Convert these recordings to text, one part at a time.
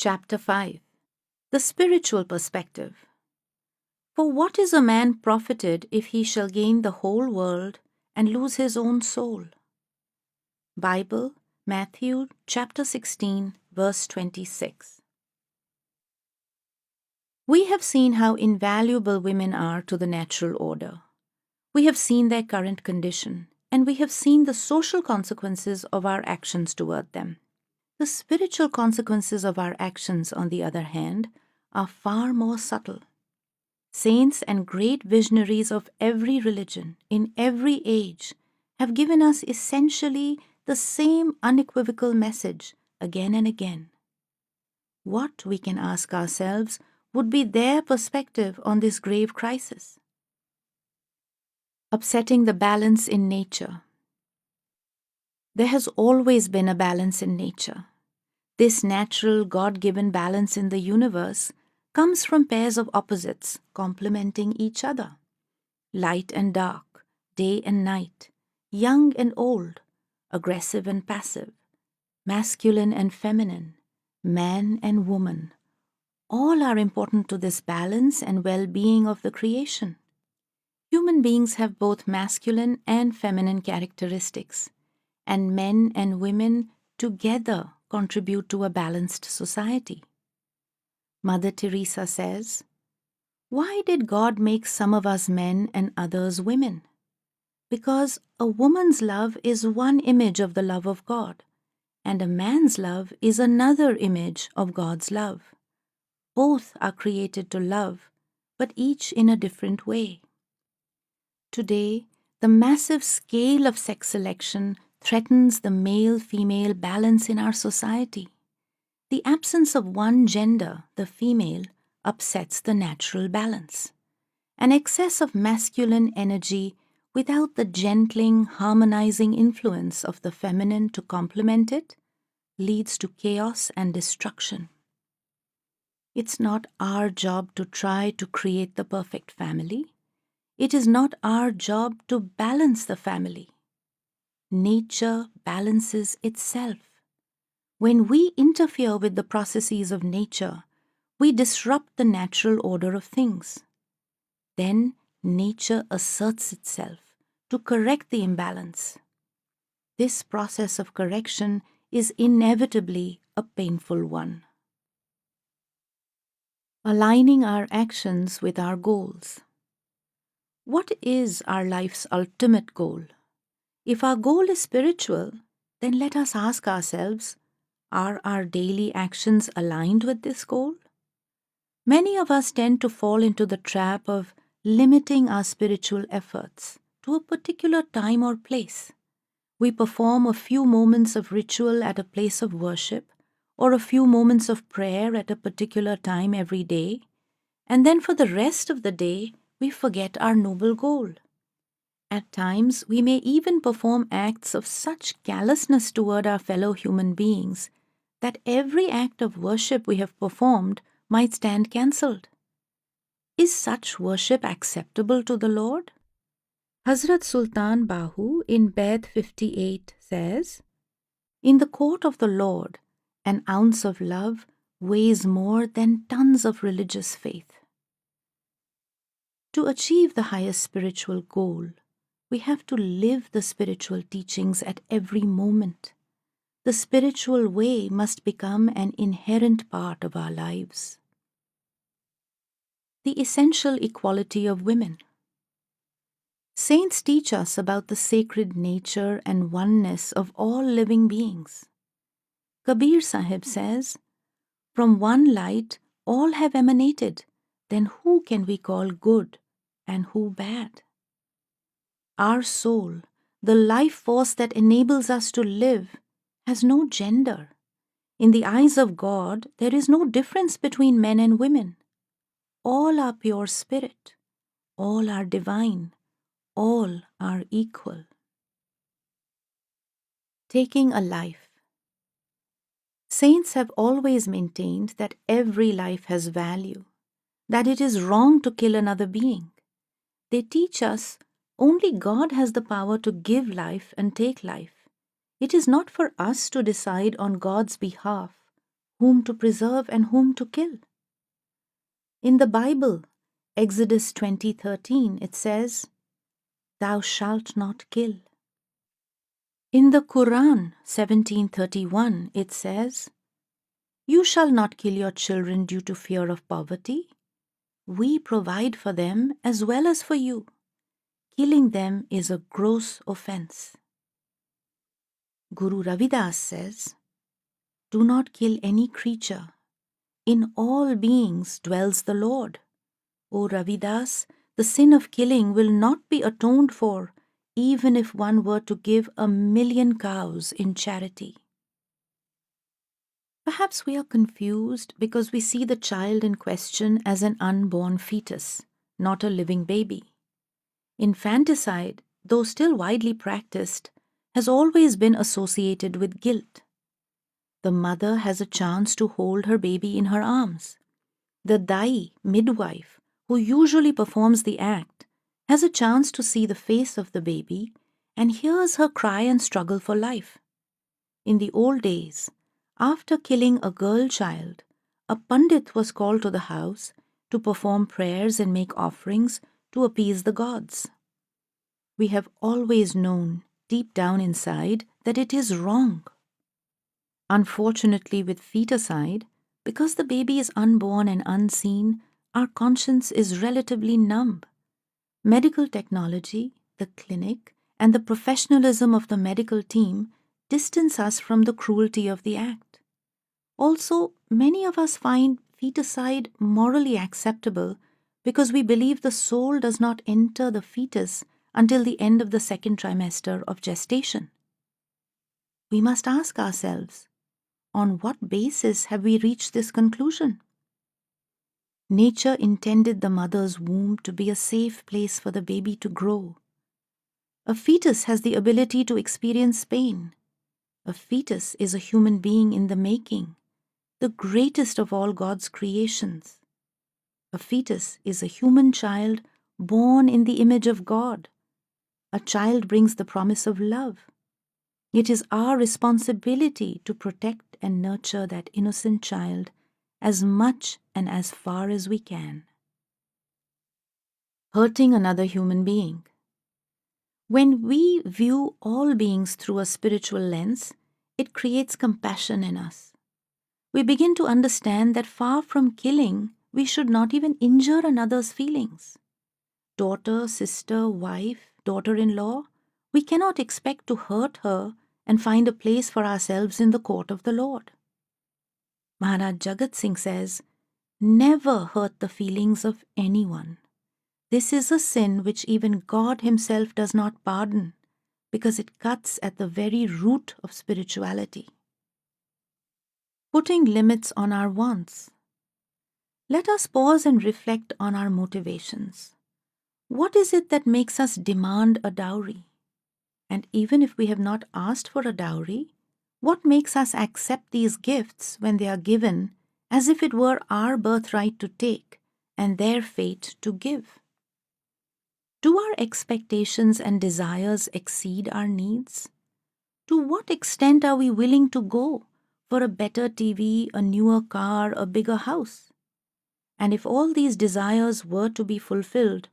Chapter 5. The Spiritual Perspective. For what is a man profited if he shall gain the whole world and lose his own soul? Bible, Matthew chapter 16, verse 26. We have seen how invaluable women are to the natural order. We have seen their current condition, and we have seen the social consequences of our actions toward them. The spiritual consequences of our actions, on the other hand, are far more subtle. Saints and great visionaries of every religion, in every age, have given us essentially the same unequivocal message again and again. What, we can ask ourselves, would be their perspective on this grave crisis? Upsetting the balance in nature. There has always been a balance in nature. This natural, God-given balance in the universe comes from pairs of opposites complementing each other. Light and dark, day and night, young and old, aggressive and passive, masculine and feminine, man and woman. All are important to this balance and well-being of the creation. Human beings have both masculine and feminine characteristics, and men and women together contribute to a balanced society. Mother Teresa says, "Why did God make some of us men and others women? Because a woman's love is one image of the love of God, and a man's love is another image of God's love. Both are created to love, but each in a different way." Today, the massive scale of sex selection threatens the male-female balance in our society. The absence of one gender, the female, upsets the natural balance. An excess of masculine energy without the gentling, harmonizing influence of the feminine to complement it leads to chaos and destruction. It's not our job to try to create the perfect family. It is not our job to balance the family. Nature balances itself. When we interfere with the processes of nature, we disrupt the natural order of things. Then nature asserts itself to correct the imbalance. This process of correction is inevitably a painful one. Aligning our actions with our goals. What is our life's ultimate goal? If our goal is spiritual, then let us ask ourselves, are our daily actions aligned with this goal? Many of us tend to fall into the trap of limiting our spiritual efforts to a particular time or place. We perform a few moments of ritual at a place of worship or a few moments of prayer at a particular time every day, and then for the rest of the day, we forget our noble goal. At times, we may even perform acts of such callousness toward our fellow human beings that every act of worship we have performed might stand cancelled. Is such worship acceptable to the Lord? Hazrat Sultan Bahu in Bed 58 says, "In the court of the Lord, an ounce of love weighs more than tons of religious faith." To achieve the highest spiritual goal, we have to live the spiritual teachings at every moment. The spiritual way must become an inherent part of our lives. The essential equality of women. Saints teach us about the sacred nature and oneness of all living beings. Kabir Sahib says, "From one light all have emanated, then who can we call good and who bad?" Our soul, the life force that enables us to live, has no gender. In the eyes of God, there is no difference between men and women. All are pure spirit. All are divine. All are equal. Taking a life. Saints have always maintained that every life has value, that it is wrong to kill another being. They teach us only God has the power to give life and take life. It is not for us to decide on God's behalf whom to preserve and whom to kill. In the Bible, Exodus 20:13, it says, "Thou shalt not kill." In the Quran 17:31, it says, "You shall not kill your children due to fear of poverty. We provide for them as well as for you. Killing them is a gross offense." Guru Ravidas says, "Do not kill any creature. In all beings dwells the Lord. O Ravidas, the sin of killing will not be atoned for, even if one were to give 1,000,000 cows in charity." Perhaps we are confused because we see the child in question as an unborn fetus, not a living baby. Infanticide, though still widely practiced, has always been associated with guilt. The mother has a chance to hold her baby in her arms. The dai, midwife, who usually performs the act, has a chance to see the face of the baby and hears her cry and struggle for life. In the old days, after killing a girl child, a pandit was called to the house to perform prayers and make offerings to appease the gods. We have always known, deep down inside, that it is wrong. Unfortunately, with feticide, because the baby is unborn and unseen, our conscience is relatively numb. Medical technology, the clinic, and the professionalism of the medical team distance us from the cruelty of the act. Also, many of us find feticide morally acceptable because we believe the soul does not enter the fetus until the end of the second trimester of gestation. We must ask ourselves, on what basis have we reached this conclusion? Nature intended the mother's womb to be a safe place for the baby to grow. A fetus has the ability to experience pain. A fetus is a human being in the making, the greatest of all God's creations. A fetus is a human child born in the image of God. A child brings the promise of love. It is our responsibility to protect and nurture that innocent child as much and as far as we can. Hurting another human being. When we view all beings through a spiritual lens, it creates compassion in us. We begin to understand that far from killing, we should not even injure another's feelings. Daughter, sister, wife, daughter-in-law, we cannot expect to hurt her and find a place for ourselves in the court of the Lord. Maharaj Jagat Singh says, "Never hurt the feelings of anyone. This is a sin which even God himself does not pardon, because it cuts at the very root of spirituality." Putting limits on our wants. Let us pause and reflect on our motivations. What is it that makes us demand a dowry? And even if we have not asked for a dowry, what makes us accept these gifts when they are given as if it were our birthright to take and their fate to give? Do our expectations and desires exceed our needs? To what extent are we willing to go for a better TV, a newer car, a bigger house? And if all these desires were to be fulfilled,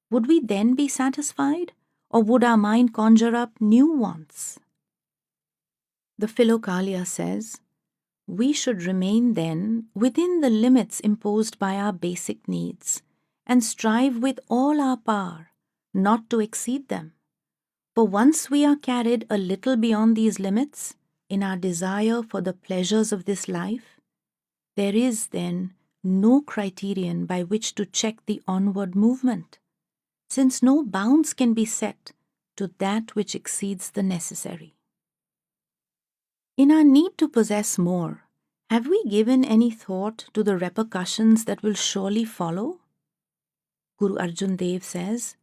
would we then be satisfied, or would our mind conjure up new wants? The Philokalia says, we should remain then within the limits imposed by our basic needs and strive with all our power not to exceed them. For once we are carried a little beyond these limits in our desire for the pleasures of this life, there is then no criterion by which to check the onward movement, since no bounds can be set to that which exceeds the necessary. In our need to possess more, have we given any thought to the repercussions that will surely follow? Guru Arjan Dev says,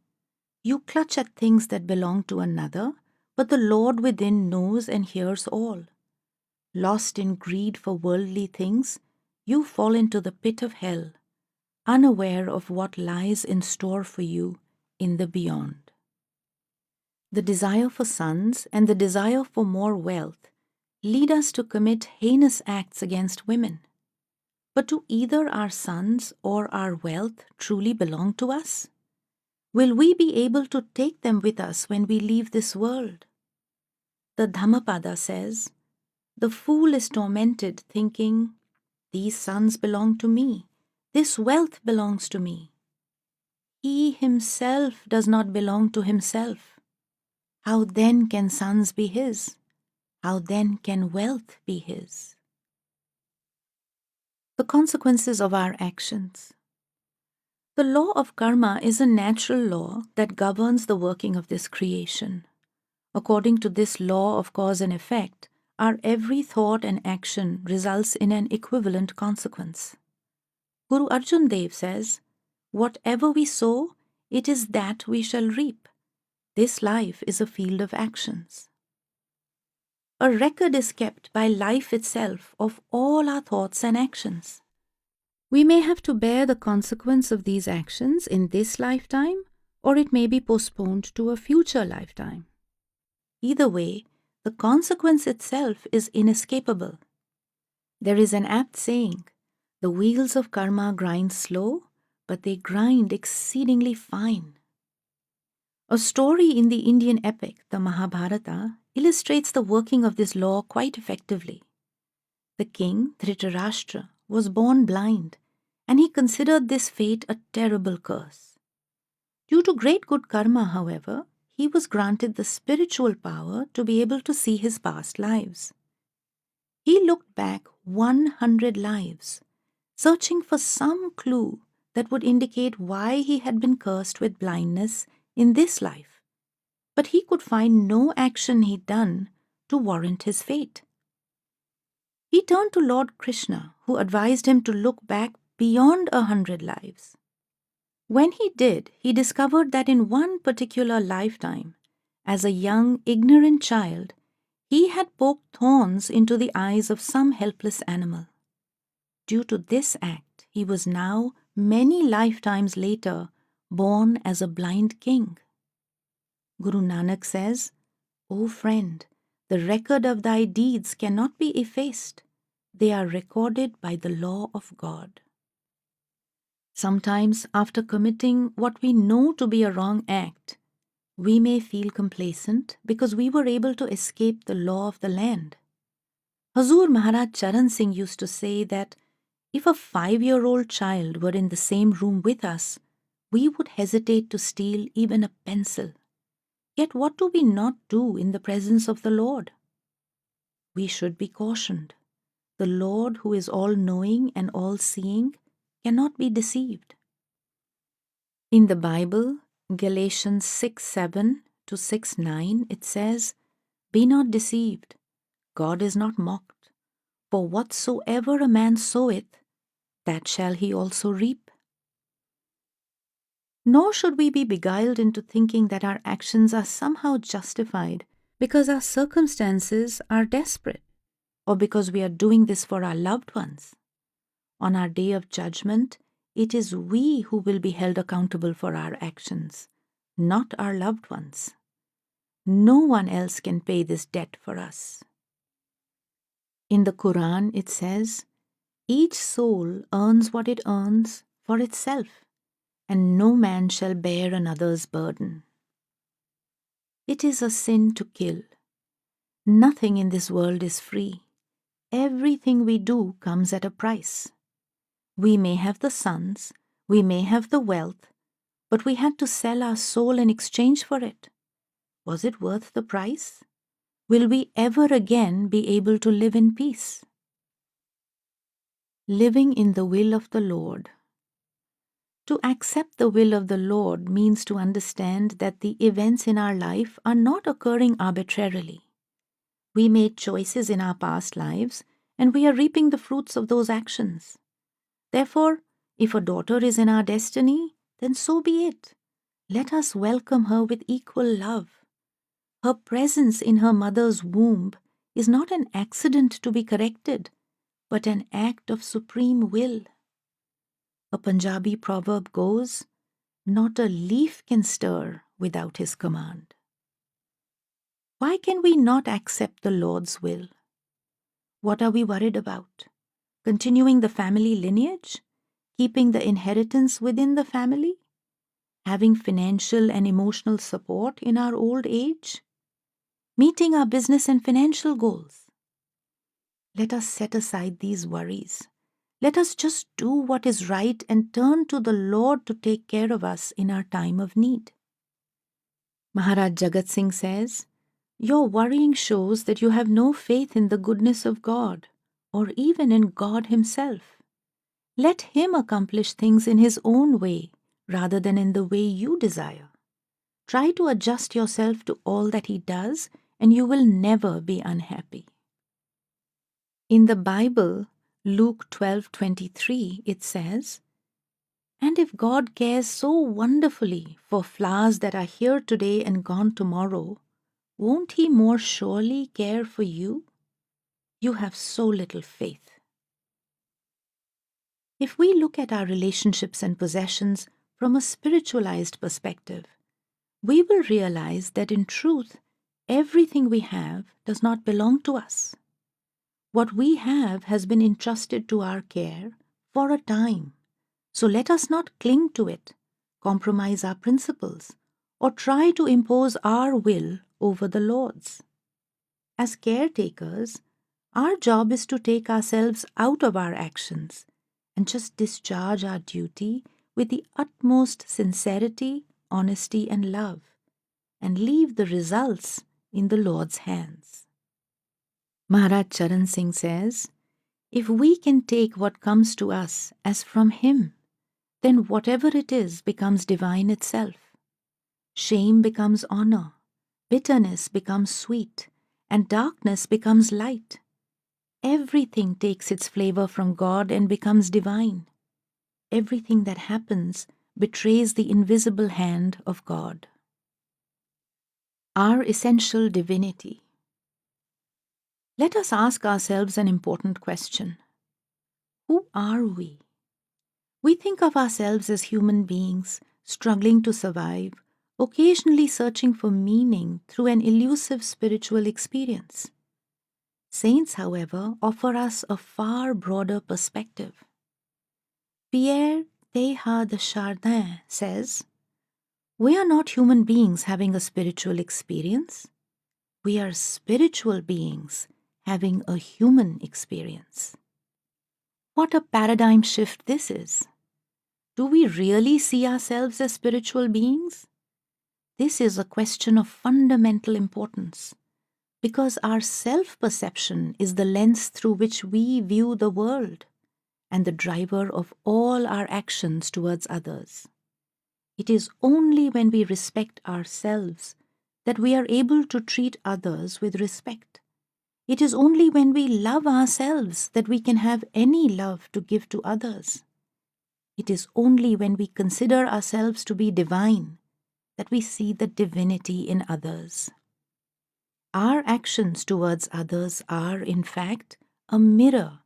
"You clutch at things that belong to another, but the Lord within knows and hears all. Lost in greed for worldly things, you fall into the pit of hell, unaware of what lies in store for you in the beyond." The desire for sons and the desire for more wealth lead us to commit heinous acts against women. But do either our sons or our wealth truly belong to us? Will we be able to take them with us when we leave this world? The Dhammapada says, "The fool is tormented thinking, 'These sons belong to me, this wealth belongs to me.' He himself does not belong to himself. How then can sons be his? How then can wealth be his?" The consequences of our actions. The law of karma is a natural law that governs the working of this creation. According to this law of cause and effect, our every thought and action results in an equivalent consequence. Guru Arjan Dev says, "Whatever we sow, it is that we shall reap. This life is a field of actions." A record is kept by life itself of all our thoughts and actions. We may have to bear the consequence of these actions in this lifetime, or it may be postponed to a future lifetime. Either way, the consequence itself is inescapable. There is an apt saying, "The wheels of karma grind slow, but they grind exceedingly fine." A story in the Indian epic, the Mahabharata, illustrates the working of this law quite effectively. The king, Dhritarashtra, was born blind, and he considered this fate a terrible curse. Due to great good karma, however, he was granted the spiritual power to be able to see his past lives. He looked back 100 lives, searching for some clue that would indicate why he had been cursed with blindness in this life, but he could find no action he'd done to warrant his fate. He turned to Lord Krishna, who advised him to look back beyond 100 lives. When he did, he discovered that in one particular lifetime, as a young, ignorant child, he had poked thorns into the eyes of some helpless animal. Due to this act, he was now, many lifetimes later, born as a blind king. Guru Nanak says, "O friend, the record of thy deeds cannot be effaced. They are recorded by the law of God." Sometimes, after committing what we know to be a wrong act, we may feel complacent because we were able to escape the law of the land. Hazur Maharaj Charan Singh used to say that if a 5-year-old child were in the same room with us, we would hesitate to steal even a pencil. Yet what do we not do in the presence of the Lord? We should be cautioned. The Lord, who is all-knowing and all-seeing, cannot be deceived. In the Bible, Galatians 6:7 to 6:9, it says, "Be not deceived. God is not mocked. For whatsoever a man soweth, that shall he also reap." Nor should we be beguiled into thinking that our actions are somehow justified because our circumstances are desperate, or because we are doing this for our loved ones. On our day of judgment, it is we who will be held accountable for our actions, not our loved ones. No one else can pay this debt for us. In the Quran, it says, "Each soul earns what it earns for itself, and no man shall bear another's burden." It is a sin to kill. Nothing in this world is free. Everything we do comes at a price. We may have the sons, we may have the wealth, but we had to sell our soul in exchange for it. Was it worth the price? Will we ever again be able to live in peace? Living in the will of the Lord. To accept the will of the Lord means to understand that the events in our life are not occurring arbitrarily. We made choices in our past lives, and we are reaping the fruits of those actions. Therefore, if a daughter is in our destiny, then so be it. Let us welcome her with equal love. Her presence in her mother's womb is not an accident to be corrected, but an act of supreme will. A Punjabi proverb goes, "Not a leaf can stir without his command." Why can we not accept the Lord's will? What are we worried about? Continuing the family lineage? Keeping the inheritance within the family? Having financial and emotional support in our old age? Meeting our business and financial goals? Let us set aside these worries. Let us just do what is right and turn to the Lord to take care of us in our time of need. Maharaj Jagat Singh says, "Your worrying shows that you have no faith in the goodness of God, or even in God Himself. Let Him accomplish things in His own way, rather than in the way you desire. Try to adjust yourself to all that He does, and you will never be unhappy." In the Bible, Luke 12:23, it says, "And if God cares so wonderfully for flowers that are here today and gone tomorrow, won't He more surely care for you? You have so little faith." If we look at our relationships and possessions from a spiritualized perspective, we will realize that in truth, everything we have does not belong to us. What we have has been entrusted to our care for a time, so let us not cling to it, compromise our principles, or try to impose our will over the Lord's. As caretakers, our job is to take ourselves out of our actions and just discharge our duty with the utmost sincerity, honesty, and love, and leave the results in the Lord's hands. Maharaj Charan Singh says, "If we can take what comes to us as from Him, then whatever it is becomes divine itself. Shame becomes honor, bitterness becomes sweet, and darkness becomes light. Everything takes its flavor from God and becomes divine. Everything that happens betrays the invisible hand of God." Our essential divinity. Let us ask ourselves an important question. Who are we? We think of ourselves as human beings, struggling to survive, occasionally searching for meaning through an elusive spiritual experience. Saints, however, offer us a far broader perspective. Pierre Teilhard de Chardin says, "We are not human beings having a spiritual experience. We are spiritual beings having a human experience." What a paradigm shift this is! Do we really see ourselves as spiritual beings? This is a question of fundamental importance, because our self-perception is the lens through which we view the world and the driver of all our actions towards others. It is only when we respect ourselves that we are able to treat others with respect. It is only when we love ourselves that we can have any love to give to others. It is only when we consider ourselves to be divine that we see the divinity in others. Our actions towards others are, in fact, a mirror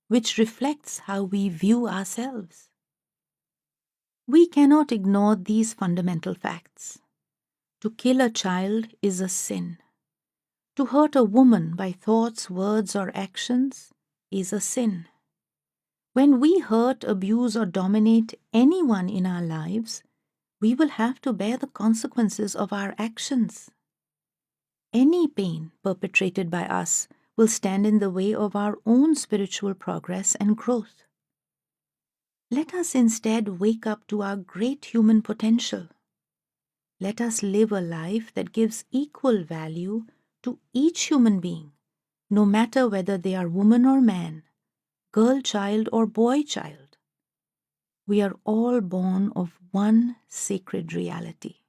which reflects how we view ourselves. We cannot ignore these fundamental facts. To kill a child is a sin. To hurt a woman by thoughts, words, or actions is a sin. When we hurt, abuse, or dominate anyone in our lives, we will have to bear the consequences of our actions. Any pain perpetrated by us will stand in the way of our own spiritual progress and growth. Let us instead wake up to our great human potential. Let us live a life that gives equal value to each human being, no matter whether they are woman or man, girl child or boy child. We are all born of one sacred reality.